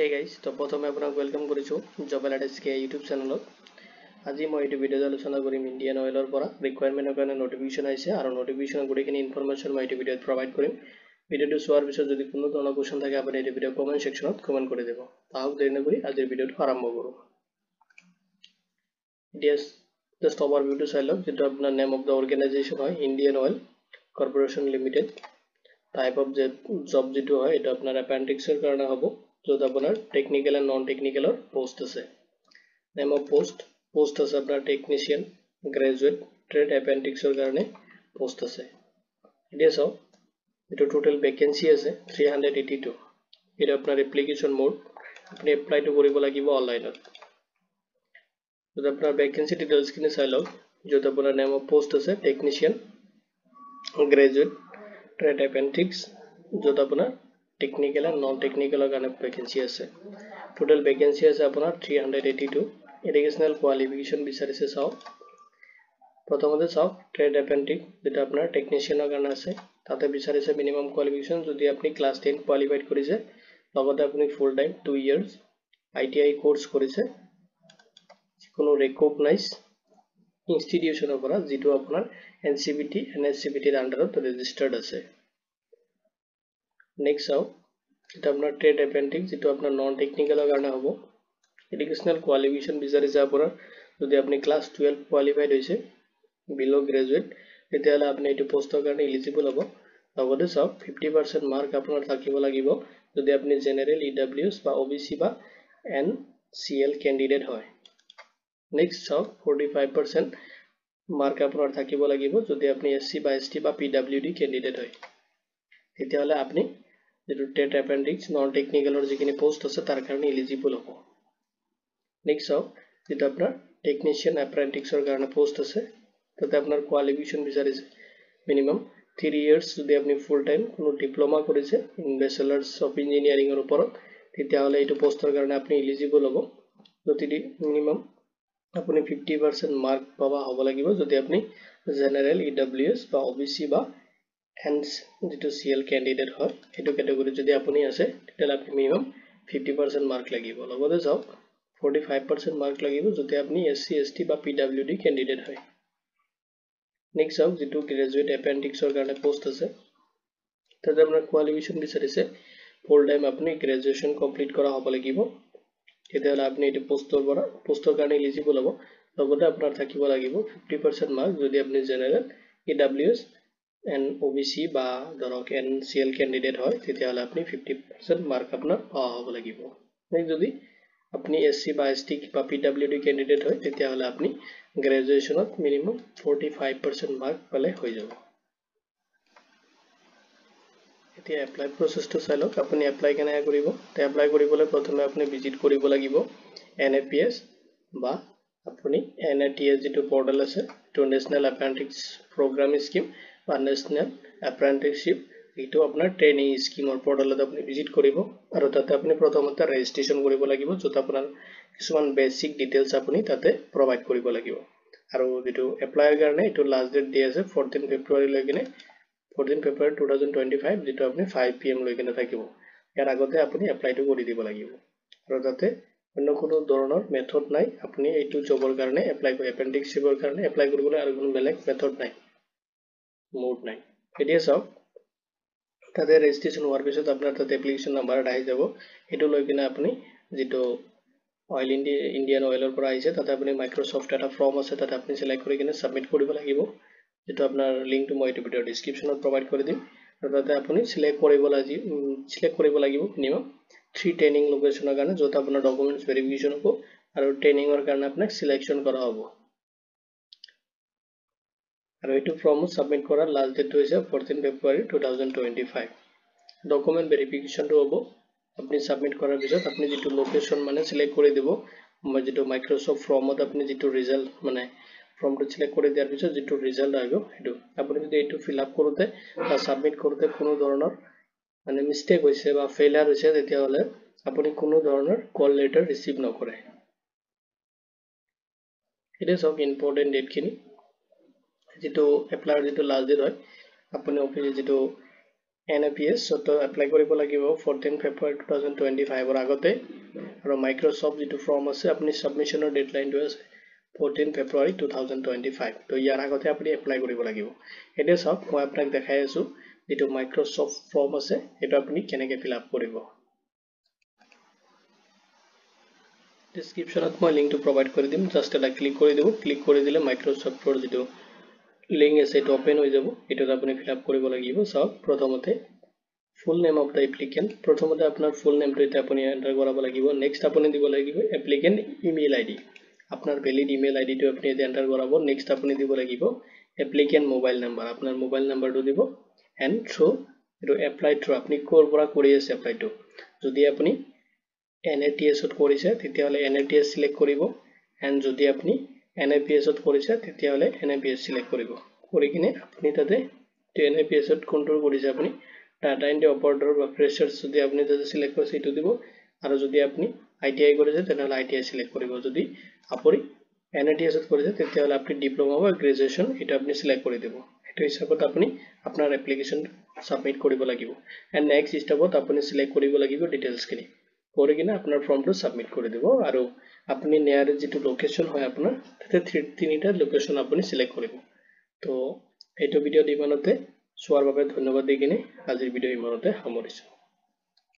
Hey guys, তো প্ৰথমে আপোনাক ওয়েলকাম কৰিছো জব এলাইটিক্স কে ইউটিউব চেনেলত। আজি মই এই ভিডিওত আলোচনা কৰিম ইণ্ডিয়ান অয়েলৰ পৰা ৰিকুৱাৰমেন্টৰ কাৰণে নটিফিকেশন আহিছে আৰু নটিফিকেশনৰ গুটেখিনি ইনফৰমেশন মই এই ভিডিওত প্ৰভাইড কৰিম। ভিডিওটো চোৱাৰ পিছত যদি কোনো ধৰণৰ কোৱেশ্চন থাকে আপুনি এই ভিডিও কমেন্ট সেকশনত কমেন্ট কৰি দিব। তাহক দেৰি নকৰি আজিৰ ভিডিওটো আৰম্ভ কৰো। Yes, just overview চাই লওক যেটো আপোনাৰ নেম অফ দা অৰ্গেনাইজেচন হয় Indian oil corporation limited. Type of job যেটো হয় এটা আপোনাৰ এপেন্ডিক্সৰ কাৰণে হ'ব যত আপোনাৰ টেকনিক্যাল এন্ড নন টেকনিক্যালৰ পোষ্ট আছে। নেম অফ পোষ্ট আছে আপোনাৰ টেকনিশিয়ান গ্ৰেজুৱেট ট্ৰেড এপেন্ডিক্সৰ কাৰণে পোষ্ট আছে। এতিয়া চাওক এটা টোটাল ভ্যাকেন্সি আছে 382। এটা আপোনাৰ এপ্লিকেশন মোড আপুনি এপ্লাইটো কৰিব লাগিব অনলাইনত। যত আপোনাৰ ভ্যাকেন্সি ডিটেইলছ খিনি চাই লওক যত আপোনাৰ নেম অফ পোষ্ট আছে টেকনিশিয়ান গ্ৰেজুৱেট ট্ৰেড এপেন্ডিক্স যত আপোনাৰ টেকনিক্যাল এন্ড নন টেকনিক্যালৰ কাৰণে ভ্যাকেন্সি আছে। টোটাল ভ্যাকেন্সি আছে আপোনাৰ 382। এডুকেশনাল কোৱালিফিকেশন বিচাৰিছে চাওক। প্ৰথমতে চাওক ট্ৰেড এপেন্ডিক্স যেটা আপোনাৰ টেকনিশিয়ানৰ কাৰণে আছে তাতে বিচাৰিছে মিনিমাম কোৱালিফিকেশন যদি আপুনি ক্লাছ 10 কোৱালিফাইড কৰিছে লগতে আপুনি full time 2 years ITI course কৰিছে কোনো ৰেকগনাইজ ইনষ্টিটিউচনৰ পৰা যেটো আপোনাৰ এনসিবিটি এনএসসিবিটিৰ আন্ডাৰত ৰেজিস্টাৰ্ড আছে। নেক্সট চাওক এটা আপোনাৰ ট্ৰেড এপেন্ডিক্স যেটো আপোনাৰ নন টেকনিক্যালৰ কাৰণে হ'ব। এডুকেশনাল কোৱালিফিকেশন বিচাৰিছে আপোনাৰ যদি আপুনি ক্লাছ 12 কোৱালিফাইড হৈছে বিলো গ্ৰেজুৱেট তেতিয়াহলে আপুনি এইটো পোষ্টৰ কাৰণে এলিজিবল হ'ব। লগতে চাওক 50% মাৰ্ক আপোনাৰ থাকিব লাগিব যদি আপুনি জেনাৰেল ইডব্লিউএছ বা ওবিসি বা এনসিএল ক্যান্ডিডেট হয়। নেক্সট চাওক 45% মাৰ্ক আপোনাৰ থাকিব লাগিব যদি আপুনি এসসি বা এসটি বা পিডব্লিউডি ক্যান্ডিডেট হয়। তেতিয়াহলে আপুনি যেটো ট্ৰেড এপেন্ডিক্স নন টেকনিক্যালৰ যিখিনি পোষ্ট আছে তাৰ কাৰণে এলিজিবল হ'ব। নেক্সট চাওক যেটা আপোনাৰ টেকনিশিয়ান এপ্ৰেন্টিক্সৰ কাৰণে পোষ্ট আছে তাতে আপোনাৰ কোৱালিফিকেশন বিচাৰিছে মিনিমাম 3 ইয়াৰ্স যদি আপুনি ফুল টাইম কোনো ডিপ্লোমা কৰিছে ইন ব্যাচেলাৰ্স অফ ইঞ্জিনিয়াৰিংৰ ওপৰত তেতিয়াহলে এইটো পোষ্টৰ কাৰণে আপুনি এলিজিবল হ'ব। যদি মিনিমাম আপুনি 50% মাৰ্ক পাবা হ'ব লাগিব যদি আপুনি জেনাৰেল ইডব্লিউএছ বা ওবিসি বা এনস যেটো সিএল ক্যান্ডিডেট হয় এটো ক্যাটাগৰি যদি আপুনি আছে তেতিয়াহলে আপুনি মিনিমাম 50% মাৰ্ক লাগিব। লগতে চাওক 45% মাৰ্ক লাগিব যদি আপুনি এসসি এসটি বা পিডব্লিউডি ক্যান্ডিডেট হয়। নেক্সট চাওক যেটো গ্ৰেজুৱেট এপেন্ডিক্সৰ কাৰণে পোষ্ট আছে তাতে আপোনাৰ কোৱালিফিকেশন বিচাৰিছে ফুল টাইম আপুনি গ্ৰেজুৱেচন কমপ্লিট কৰা হ'ব লাগিব তেতিয়াহলে আপুনি এই পোষ্টৰ কাৰণে এলিজিবল হ'ব। লগতে আপোনাৰ থাকিব লাগিব 50% মাৰ্ক যদি আপুনি জেনাৰেল ইডব্লিউএছ এন্ড ওবিসি বা ধৰক এনসিএল ক্যান্ডিডেট হয় তেতিয়াহলে আপুনি 50% মাৰ্ক আপোনাৰ পাওয়া হ'ব লাগিব। যদি আপুনি এসসি বা এসটি বা পিডব্লিউডি ক্যান্ডিডেট হয় তেতিয়াহলে আপুনি গ্ৰেজুৱেচনত মিনিমাম 45% মাৰ্ক পালে হৈ যাব। এতিয়া এপ্লাই প্ৰসেসটো চাই লওক আপুনি এপ্লাই কেনে কৰিব। তে এপ্লাই কৰিবলৈ প্ৰথমে আপুনি ভিজিট কৰিব লাগিব এনএপিএস বা আপুনি এনএটিএস যেটো পোৰ্টাল আছে তো নেশনাল এপ্ৰেন্টিস প্ৰগ্ৰাম স্কিম বা নেশনাল এপ্ৰেন্টিসশিপ এটো আপোনাৰ ট্ৰেইনিং স্কিমৰ পোৰ্টালত আপুনি ভিজিট কৰিব আৰু তাতে আপুনি প্ৰথমতে ৰেজিষ্ট্ৰেচন কৰিব লাগিব যত আপোনাৰ কিছুমান বেসিক ডিটেইলছ আপুনি তাতে প্ৰভাইড কৰিব লাগিব আৰু যেটো এপ্লাইৰ কাৰণে এটো লাষ্ট ডেট দি আছে 14 ফেব্ৰুৱাৰী লৈকে 14 ফেব্ৰুৱাৰী 2025 যেটো আপুনি 5 PM লৈকে থাকিব। ইয়াৰ আগতে আপুনি এপ্লাইটো কৰি দিব লাগিব আৰু তাতে অন্য কোনো ধৰণৰ মেথড নাই আপুনি এইটো জবৰ কাৰণে এপ্লাই কৰি এপেন্ডিক্সৰ কাৰণে এপ্লাই কৰিবলৈ আৰু কোনো বেলেগ মেথড নাই মোড নাই। এতিয়া চাওক তাতে ৰেজিষ্ট্ৰেচন হোৱাৰ পিছত আপোনাৰ তাতে এপ্লিকেশন নাম্বাৰ আহি যাব এটো লৈ কিনে আপুনি যেটো অয়েল ইণ্ডিয়ান অয়েলৰ পৰা আহিছে তাতে আপুনি মাইক্ৰোসফট এটা ফৰ্ম আছে তাতে আপুনি সিলেক্ট কৰি কিনে সাবমিট কৰিব লাগিব যেটো আপোনাৰ লিংকটো মই এই ভিডিওৰ ডেসক্ৰিপচনত প্ৰভাইড কৰি দিম আৰু তাতে আপুনি সিলেক্ট কৰিব লাগিব মিনিমাম 3 ট্ৰেইনিং লোকেশনৰ কাৰণে যত আপোনাৰ ডকুমেন্টস ভেৰিফিকেশন হ'ব আৰু ট্ৰেইনিংৰ কাৰণে আপোনাক সিলেকশন কৰা হ'ব আৰু এইটো ফৰ্ম সাবমিট কৰাৰ লাষ্ট ডেট হৈছে 14 ফেব্ৰুৱাৰী 2025। ডকুমেন্ট ভেৰিফিকেশনটো হ'ব আপুনি সাবমিট কৰাৰ পিছত আপুনি যেটো লোকেশন মানে সিলেক্ট কৰি দিব মই যেটো মাইক্ৰোসফট ফৰ্মত আপুনি যেটো ৰিজাল্ট মানে ফৰ্মটো সিলেক্ট কৰি দিয়াৰ পিছত যেটো ৰিজাল্ট আহিব হেতু আপুনি যদি এইটো ফিল আপ কৰোতে বা সাবমিট কৰোতে কোনো ধৰণৰ মানে মিস্টেক হৈছে বা ফেইলাৰ হৈছে তেতিয়াহলে আপুনি কোনো ধৰণৰ কল লেটাৰ ৰিসিভ নকৰে। এটা সব ইম্পৰ্টেন্ট ডেট খিনি যেটো এপ্লাইৰ যেটো লাষ্ট ডেট হয় আপুনি অফিস যেটো NAPS তো এপ্লাই কৰিব লাগিব 14 ফেব্ৰুৱাৰী 2025 ৰ আগতে আৰু মাইক্ৰসফট যেটো ফৰ্ম আছে আপুনি সাবমিশনৰ ডেডলাইনটো আছে 14 ফেব্ৰুৱাৰী 2025 তো ইয়াৰ আগতে আপুনি এপ্লাই কৰিব লাগিব এতিয়া সব মই আপোনাক দেখাই আছো যেটো মাইক্ৰসফট ফৰ্ম আছে এটা আপুনি কেনেকৈ ফিল আপ কৰিব ডেসক্ৰিপচনত মই লিংকটো প্ৰভাইড কৰি দিম জাস্ট এটা ক্লিক কৰি দিব ক্লিক কৰি দিলে মাইক্ৰসফটৰ যেটো লিংক আছে এটা ওপেন হৈ যাব এটাত আপুনি ফিল আপ কৰিব লাগিব সব প্ৰথমতে full name of the applicant প্ৰথমতে আপোনাৰ ফুল নেমটো এটা আপুনি এন্টাৰ কৰাব লাগিব নেক্সট আপুনি দিব লাগিব এপ্লিকেন্ট ইমেইল আইডি আপনার ভ্যালিড ইমেইল আইডিটো আপনি এতে এন্টার করাবো নেক্সট আপনি দিব লাগিব এপ্লিকেন্ট মোবাইল নাম্বার আপনার মোবাইল নাম্বারটো দিব এন্ড থ্রু এটো এপ্লাই থ্রু আপনি কোৰ পৰা কৰি আছে এপ্লাইটো যদি আপনি NATS ত কৰিছে তেতিয়া হলে NATS সিলেক্ট কৰিব এন্ড যদি আপনি NAPS ত কৰিছে তেতিয়া হলে NAPS সিলেক্ট কৰিব কৰি কিনে আপনি তাতে NAPS ত কন্ট্ৰোল কৰিছে আপনি ডাটা এন্ট্ৰি অপাৰেটৰ বা ফ্ৰেছাৰ্ছ যদি আপনি তাতে সিলেক্ট কৰিছে এটো দিব আৰু যদি আপনি ITI কৰিছে তেনেহলে ITI সিলেক্ট কৰিব যদি আপনি NATS ত কৰিছে তেতিয়া হলে আপনি ডিপ্লোমা বা গ্ৰেজুৱেচন এটা আপনি সিলেক্ট কৰি দিব এটো হিচাপত আপনি আপোনাৰ এপ্লিকেশন সাবমিট কৰিব লাগিব এন্ড নেক্সট স্টেপত আপনি সিলেক্ট কৰিব লাগিব ডিটেইলছ খিনি কৰি কিনে আপোনাৰ ফৰ্মটো সাবমিট কৰি দিব আৰু আপনি নিয়াৰ যেটো লোকেশন হয় আপোনাৰ তাতে তিনিটা লোকেশন আপনি সিলেক্ট কৰিব তো এইটো ভিডিও ইমানতে চোৱাৰ বাবে ধন্যবাদ দি কিনে আজিৰ ভিডিও ইমানতে সামৰিছো